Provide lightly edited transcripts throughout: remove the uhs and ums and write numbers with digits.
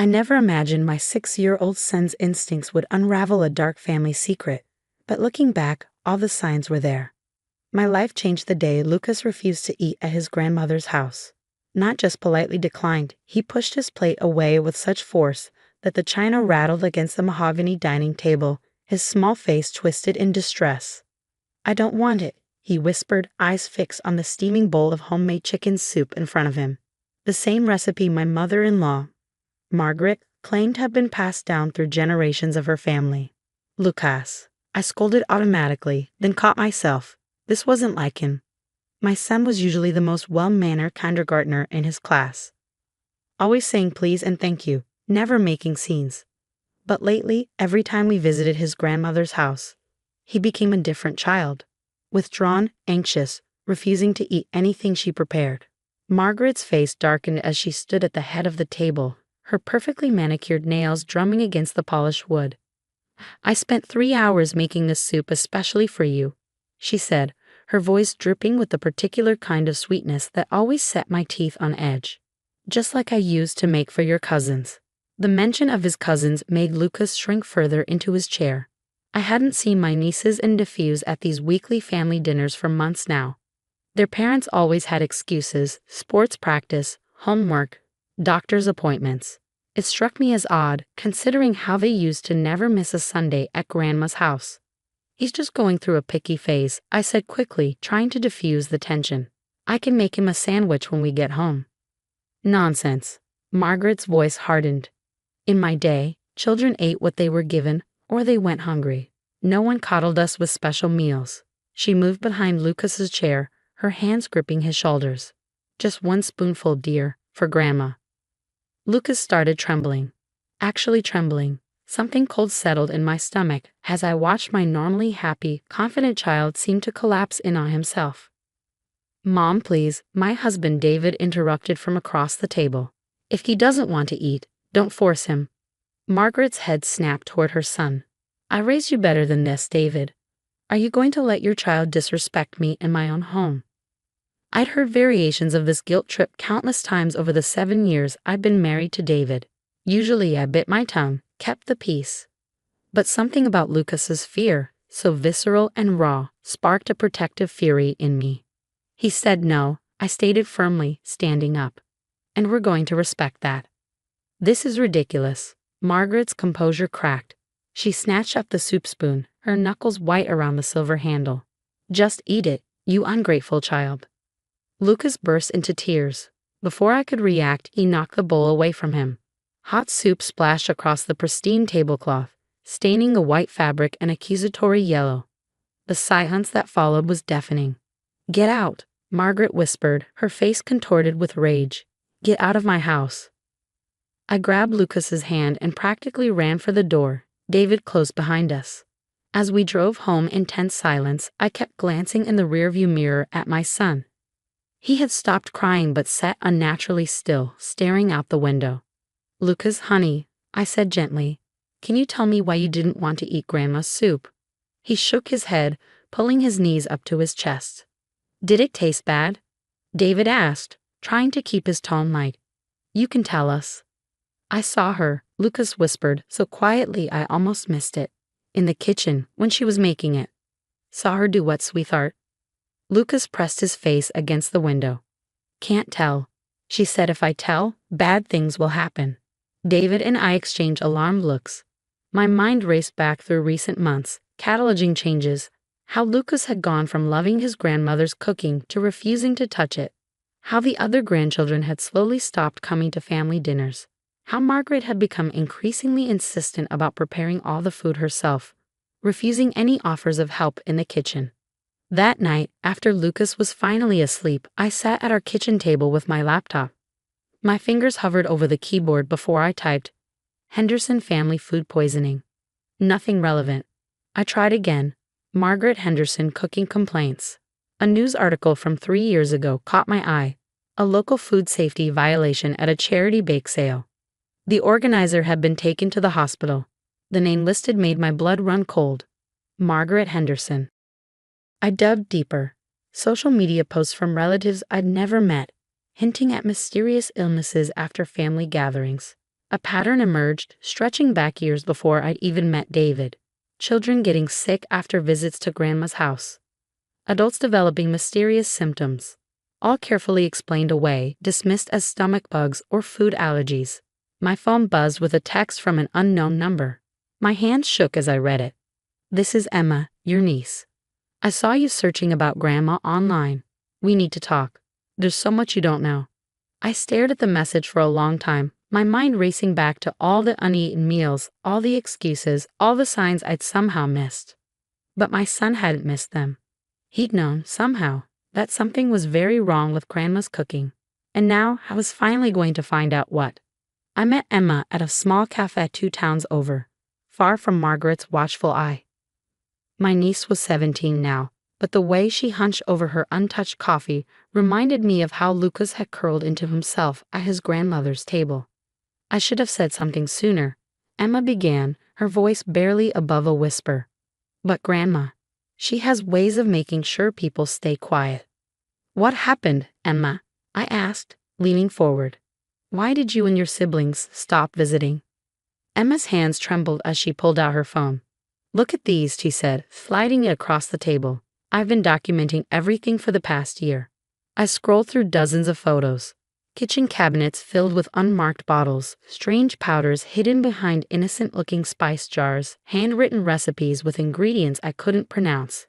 I never imagined my 6-year-old son's instincts would unravel a dark family secret, but looking back, all the signs were there. My life changed the day Lucas refused to eat at his grandmother's house. Not just politely declined, he pushed his plate away with such force that the china rattled against the mahogany dining table, his small face twisted in distress. "I don't want it," he whispered, eyes fixed on the steaming bowl of homemade chicken soup in front of him. The same recipe my mother-in-law, Margaret, claimed had been passed down through generations of her family. "Lucas," I scolded automatically, then caught myself. This wasn't like him. My son was usually the most well-mannered kindergartner in his class, always saying please and thank you, never making scenes. But lately, every time we visited his grandmother's house, he became a different child. Withdrawn, anxious, refusing to eat anything she prepared. Margaret's face darkened as she stood at the head of the table, her perfectly manicured nails drumming against the polished wood. "I spent 3 hours making this soup especially for you," she said, her voice dripping with the particular kind of sweetness that always set my teeth on edge. "Just like I used to make for your cousins." The mention of his cousins made Lucas shrink further into his chair. I hadn't seen my nieces and nephews at these weekly family dinners for months now. Their parents always had excuses: sports practice, homework, doctor's appointments. It struck me as odd, considering how they used to never miss a Sunday at Grandma's house. "He's just going through a picky phase," I said quickly, trying to diffuse the tension. "I can make him a sandwich when we get home." "Nonsense." Margaret's voice hardened. "In my day, children ate what they were given, or they went hungry. No one coddled us with special meals." She moved behind Lucas's chair, her hands gripping his shoulders. "Just one spoonful, dear, for Grandma." Lucas started trembling. Actually trembling. Something cold settled in my stomach as I watched my normally happy, confident child seem to collapse in on himself. "Mom, please," my husband David interrupted from across the table. "If he doesn't want to eat, don't force him." Margaret's head snapped toward her son. "I raised you better than this, David. Are you going to let your child disrespect me in my own home?" I'd heard variations of this guilt trip countless times over the 7 years I'd been married to David. Usually I bit my tongue, kept the peace. But something about Lucas's fear, so visceral and raw, sparked a protective fury in me. "He said no," I stated firmly, standing up. "And we're going to respect that." "This is ridiculous." Margaret's composure cracked. She snatched up the soup spoon, her knuckles white around the silver handle. "Just eat it, you ungrateful child." Lucas burst into tears. Before I could react, he knocked the bowl away from him. Hot soup splashed across the pristine tablecloth, staining the white fabric an accusatory yellow. The silence that followed was deafening. "Get out," Margaret whispered, her face contorted with rage. "Get out of my house." I grabbed Lucas's hand and practically ran for the door, David close behind us. As we drove home in tense silence, I kept glancing in the rearview mirror at my son. He had stopped crying but sat unnaturally still, staring out the window. "Lucas, honey," I said gently, "can you tell me why you didn't want to eat Grandma's soup?" He shook his head, pulling his knees up to his chest. "Did it taste bad?" David asked, trying to keep his tone light. "You can tell us." "I saw her," Lucas whispered, so quietly I almost missed it. "In the kitchen, when she was making it." "Saw her do what, sweetheart?" Lucas pressed his face against the window. "Can't tell. She said if I tell, bad things will happen." David and I exchanged alarmed looks. My mind raced back through recent months, cataloging changes. How Lucas had gone from loving his grandmother's cooking to refusing to touch it. How the other grandchildren had slowly stopped coming to family dinners. How Margaret had become increasingly insistent about preparing all the food herself, refusing any offers of help in the kitchen. That night, after Lucas was finally asleep, I sat at our kitchen table with my laptop. My fingers hovered over the keyboard before I typed, "Henderson family food poisoning." Nothing relevant. I tried again. Margaret Henderson cooking complaints. A news article from 3 years ago caught my eye. A local food safety violation at a charity bake sale. The organizer had been taken to the hospital. The name listed made my blood run cold. Margaret Henderson. I dug deeper. Social media posts from relatives I'd never met, hinting at mysterious illnesses after family gatherings. A pattern emerged, stretching back years before I'd even met David. Children getting sick after visits to Grandma's house. Adults developing mysterious symptoms. All carefully explained away, dismissed as stomach bugs or food allergies. My phone buzzed with a text from an unknown number. My hands shook as I read it. "This is Emma, your niece. I saw you searching about Grandma online. We need to talk. There's so much you don't know." I stared at the message for a long time, my mind racing back to all the uneaten meals, all the excuses, all the signs I'd somehow missed. But my son hadn't missed them. He'd known, somehow, that something was very wrong with Grandma's cooking. And now I was finally going to find out what. I met Emma at a small cafe 2 towns over, far from Margaret's watchful eye. My niece was 17 now, but the way she hunched over her untouched coffee reminded me of how Lucas had curled into himself at his grandmother's table. "I should have said something sooner," Emma began, her voice barely above a whisper. "But Grandma, she has ways of making sure people stay quiet." "What happened, Emma?" I asked, leaning forward. "Why did you and your siblings stop visiting?" Emma's hands trembled as she pulled out her phone. "Look at these," she said, sliding it across the table. "I've been documenting everything for the past year." I scrolled through dozens of photos. Kitchen cabinets filled with unmarked bottles, strange powders hidden behind innocent-looking spice jars, handwritten recipes with ingredients I couldn't pronounce.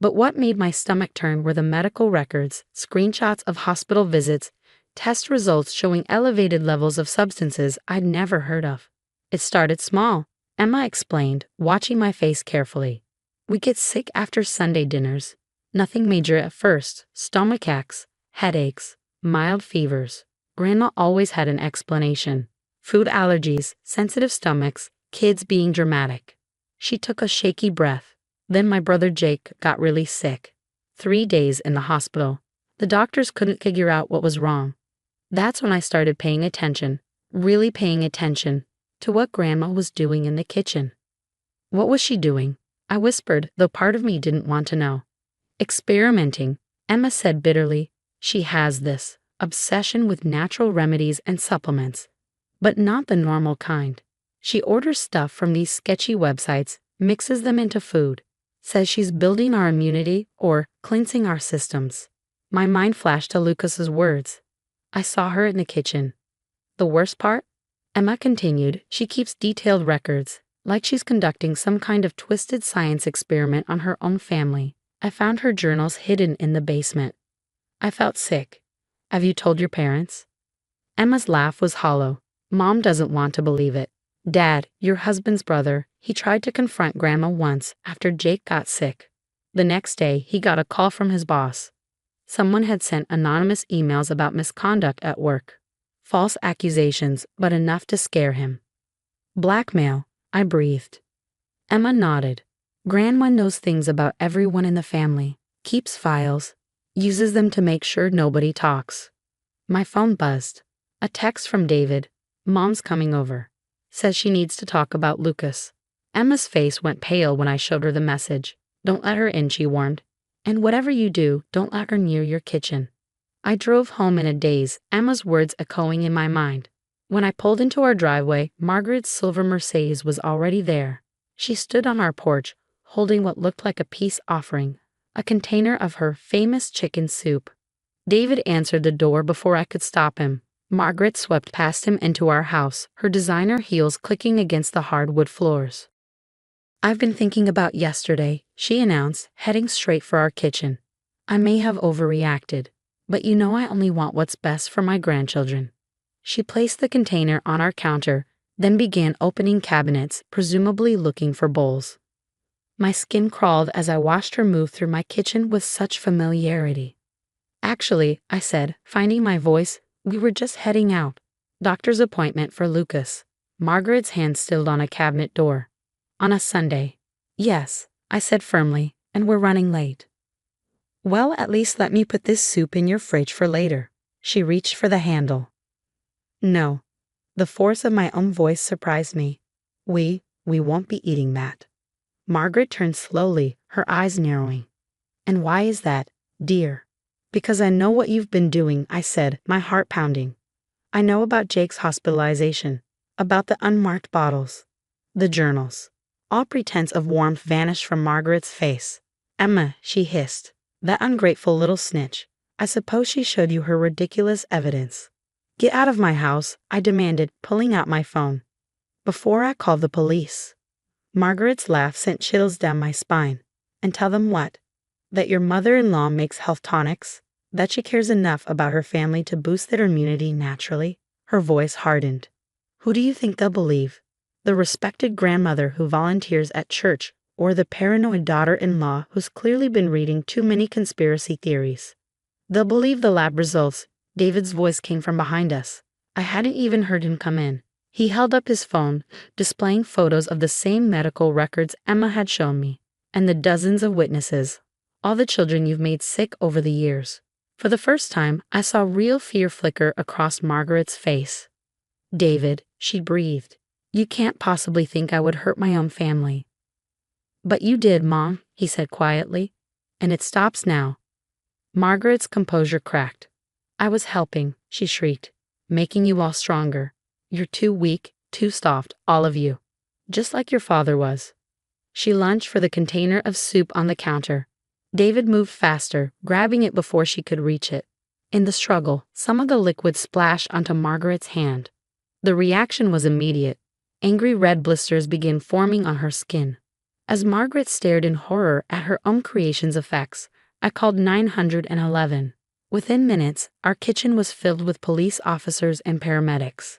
But what made my stomach turn were the medical records, screenshots of hospital visits, test results showing elevated levels of substances I'd never heard of. "It started small," Emma explained, watching my face carefully. "We get sick after Sunday dinners. Nothing major at first, stomach aches, headaches, mild fevers. Grandma always had an explanation. Food allergies, sensitive stomachs, kids being dramatic." She took a shaky breath. "Then my brother Jake got really sick. 3 days in the hospital. The doctors couldn't figure out what was wrong. That's when I started paying attention, really paying attention, to what Grandma was doing in the kitchen." "What was she doing?" I whispered, though part of me didn't want to know. "Experimenting," Emma said bitterly. "She has this obsession with natural remedies and supplements, but not the normal kind. She orders stuff from these sketchy websites, mixes them into food, says she's building our immunity or cleansing our systems." My mind flashed to Lucas's words. "I saw her in the kitchen." "The worst part?" Emma continued. "She keeps detailed records, like she's conducting some kind of twisted science experiment on her own family. I found her journals hidden in the basement." I felt sick. "Have you told your parents?" Emma's laugh was hollow. "Mom doesn't want to believe it. Dad, your husband's brother, he tried to confront Grandma once after Jake got sick. The next day, he got a call from his boss. Someone had sent anonymous emails about misconduct at work. False accusations, but enough to scare him." "Blackmail," I breathed. Emma nodded. "Grandma knows things about everyone in the family, keeps files, uses them to make sure nobody talks." My phone buzzed. A text from David. "Mom's coming over. Says she needs to talk about Lucas." Emma's face went pale when I showed her the message. "Don't let her in," she warned. "And whatever you do, don't let her near your kitchen." I drove home in a daze, Emma's words echoing in my mind. When I pulled into our driveway, Margaret's silver Mercedes was already there. She stood on our porch, holding what looked like a peace offering, a container of her famous chicken soup. David answered the door before I could stop him. Margaret swept past him into our house, her designer heels clicking against the hardwood floors. "I've been thinking about yesterday," she announced, heading straight for our kitchen. "I may have overreacted, but you know I only want what's best for my grandchildren." She placed the container on our counter, then began opening cabinets, presumably looking for bowls. My skin crawled as I watched her move through my kitchen with such familiarity. "Actually," I said, finding my voice, "we were just heading out. Doctor's appointment for Lucas." Margaret's hand stilled on a cabinet door. "On a Sunday." "Yes," I said firmly, "and we're running late." "Well, at least let me put this soup in your fridge for later." She reached for the handle. "No." The force of my own voice surprised me. We won't be eating that." Margaret turned slowly, her eyes narrowing. "And why is that, dear?" "Because I know what you've been doing," I said, my heart pounding. "I know about Jake's hospitalization. about the unmarked bottles, the journals. All pretense of warmth vanished from Margaret's face. Emma, she hissed. That ungrateful little snitch. I suppose she showed you her ridiculous evidence. Get out of my house, I demanded, pulling out my phone. Before I call the police. Margaret's laugh sent chills down my spine. And tell them what? That your mother-in-law makes health tonics? That she cares enough about her family to boost their immunity naturally? Her voice hardened. Who do you think they'll believe? The respected grandmother who volunteers at church, or the paranoid daughter-in-law who's clearly been reading too many conspiracy theories? They'll believe the lab results. David's voice came from behind us. I hadn't even heard him come in. He held up his phone, displaying photos of the same medical records Emma had shown me, and the dozens of witnesses. All the children you've made sick over the years. For the first time, I saw real fear flicker across Margaret's face. David, she breathed. You can't possibly think I would hurt my own family. But you did, Mom, he said quietly. And it stops now. Margaret's composure cracked. I was helping, she shrieked, making you all stronger. You're too weak, too soft, all of you. Just like your father was. She lunged for the container of soup on the counter. David moved faster, grabbing it before she could reach it. In the struggle, some of the liquid splashed onto Margaret's hand. The reaction was immediate. Angry red blisters began forming on her skin. As Margaret stared in horror at her own creation's effects, I called 911. Within minutes, our kitchen was filled with police officers and paramedics.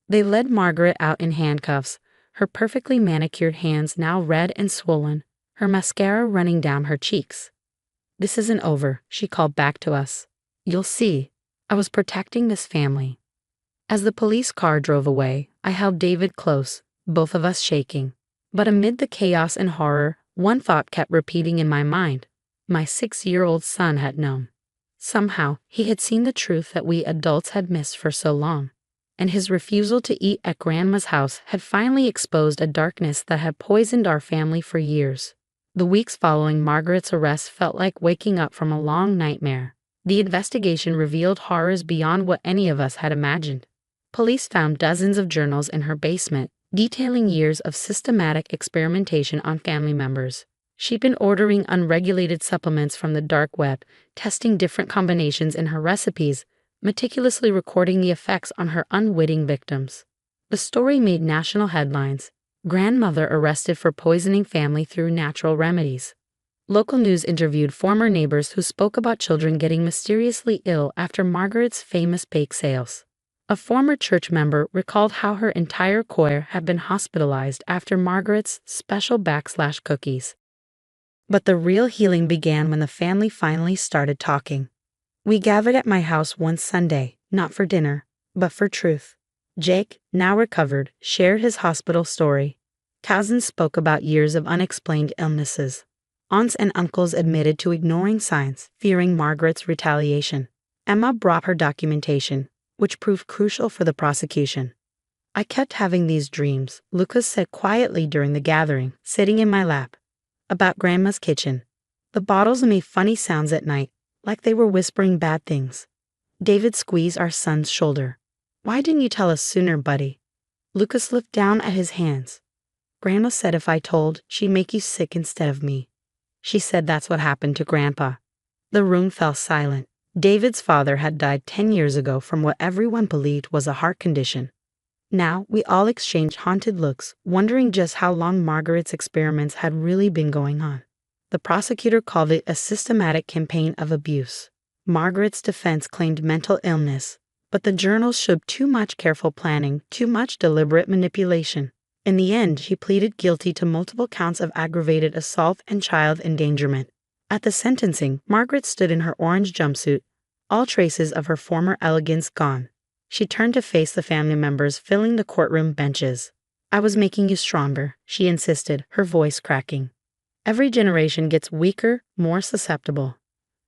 They led Margaret out in handcuffs, her perfectly manicured hands now red and swollen, her mascara running down her cheeks. This isn't over, she called back to us. You'll see. I was protecting this family. As the police car drove away, I held David close, both of us shaking. But amid the chaos and horror, one thought kept repeating in my mind. My 6-year-old son had known. Somehow, he had seen the truth that we adults had missed for so long. And his refusal to eat at Grandma's house had finally exposed a darkness that had poisoned our family for years. The weeks following Margaret's arrest felt like waking up from a long nightmare. The investigation revealed horrors beyond what any of us had imagined. Police found dozens of journals in her basement, detailing years of systematic experimentation on family members. She'd been ordering unregulated supplements from the dark web, testing different combinations in her recipes, meticulously recording the effects on her unwitting victims. The story made national headlines. Grandmother arrested for poisoning family through natural remedies. Local news interviewed former neighbors who spoke about children getting mysteriously ill after Margaret's famous bake sales. A former church member recalled how her entire choir had been hospitalized after Margaret's special backslash cookies. But the real healing began when the family finally started talking. We gathered at my house one Sunday, not for dinner, but for truth. Jake, now recovered, shared his hospital story. Cousins spoke about years of unexplained illnesses. Aunts and uncles admitted to ignoring signs, fearing Margaret's retaliation. Emma brought her documentation, which proved crucial for the prosecution. I kept having these dreams, Lucas said quietly during the gathering, sitting in my lap. About Grandma's kitchen. The bottles made funny sounds at night, like they were whispering bad things. David squeezed our son's shoulder. Why didn't you tell us sooner, buddy? Lucas looked down at his hands. Grandma said if I told, she'd make you sick instead of me. She said that's what happened to Grandpa. The room fell silent. David's father had died 10 years ago from what everyone believed was a heart condition. Now, we all exchanged haunted looks, wondering just how long Margaret's experiments had really been going on. The prosecutor called it a systematic campaign of abuse. Margaret's defense claimed mental illness, but the journals showed too much careful planning, too much deliberate manipulation. In the end, she pleaded guilty to multiple counts of aggravated assault and child endangerment. At the sentencing, Margaret stood in her orange jumpsuit, all traces of her former elegance gone. She turned to face the family members filling the courtroom benches. I was making you stronger, she insisted, her voice cracking. Every generation gets weaker, more susceptible.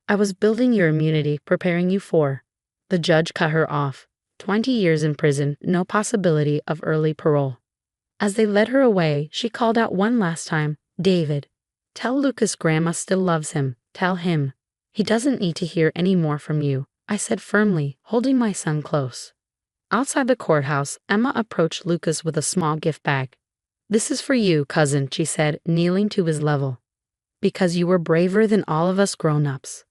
I was building your immunity, preparing you for. The judge cut her off. 20 years in prison, no possibility of early parole. As they led her away, she called out one last time, David. Tell Lucas Grandma still loves him. Tell him. He doesn't need to hear any more from you, I said firmly, holding my son close. Outside the courthouse, Emma approached Lucas with a small gift bag. "This is for you, cousin," she said, kneeling to his level. "Because you were braver than all of us grown-ups."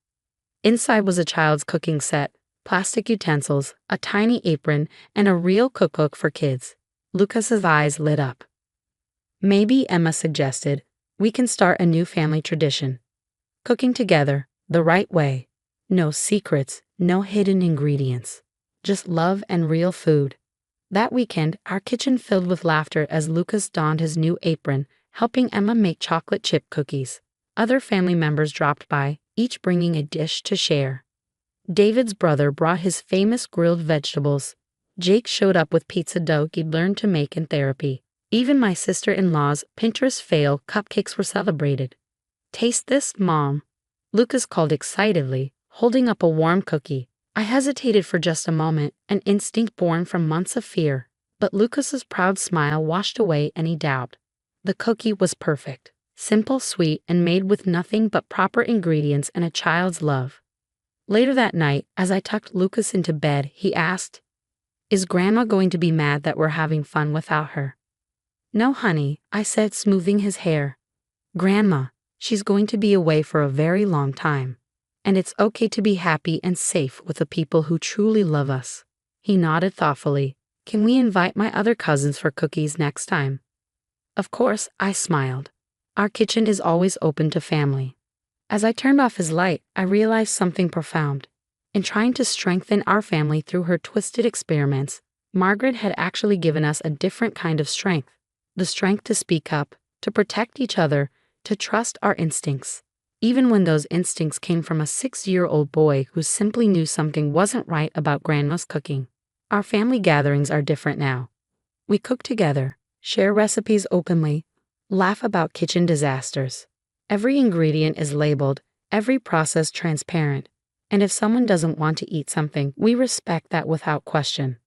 Inside was a child's cooking set, plastic utensils, a tiny apron, and a real cookbook for kids. Lucas's eyes lit up. "Maybe," Emma suggested, "we can start a new family tradition. Cooking together, the right way. No secrets, no hidden ingredients. Just love and real food." That weekend, our kitchen filled with laughter as Lucas donned his new apron, helping Emma make chocolate chip cookies. Other family members dropped by, each bringing a dish to share. David's brother brought his famous grilled vegetables. Jake showed up with pizza dough he'd learned to make in therapy. Even my sister-in-law's Pinterest fail cupcakes were celebrated. "Taste this, Mom," Lucas called excitedly, holding up a warm cookie. I hesitated for just a moment, an instinct born from months of fear, but Lucas's proud smile washed away any doubt. The cookie was perfect, simple, sweet, and made with nothing but proper ingredients and a child's love. Later that night, as I tucked Lucas into bed, he asked, "Is Grandma going to be mad that we're having fun without her?" "No, honey," I said, smoothing his hair. "Grandma, she's going to be away for a very long time. And it's okay to be happy and safe with the people who truly love us." He nodded thoughtfully. "Can we invite my other cousins for cookies next time?" Of course, I smiled. Our kitchen is always open to family. As I turned off his light, I realized something profound. In trying to strengthen our family through her twisted experiments, Margaret had actually given us a different kind of strength. The strength to speak up, to protect each other, to trust our instincts. Even when those instincts came from a 6-year-old boy who simply knew something wasn't right about Grandma's cooking. Our family gatherings are different now. We cook together, share recipes openly, laugh about kitchen disasters. Every ingredient is labeled, every process transparent, and if someone doesn't want to eat something, we respect that without question.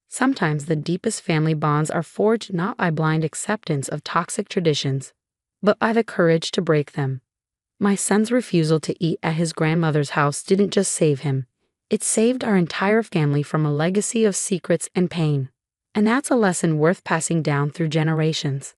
Sometimes the deepest family bonds are forged not by blind acceptance of toxic traditions, but by the courage to break them. My son's refusal to eat at his grandmother's house didn't just save him. It saved our entire family from a legacy of secrets and pain. And that's a lesson worth passing down through generations.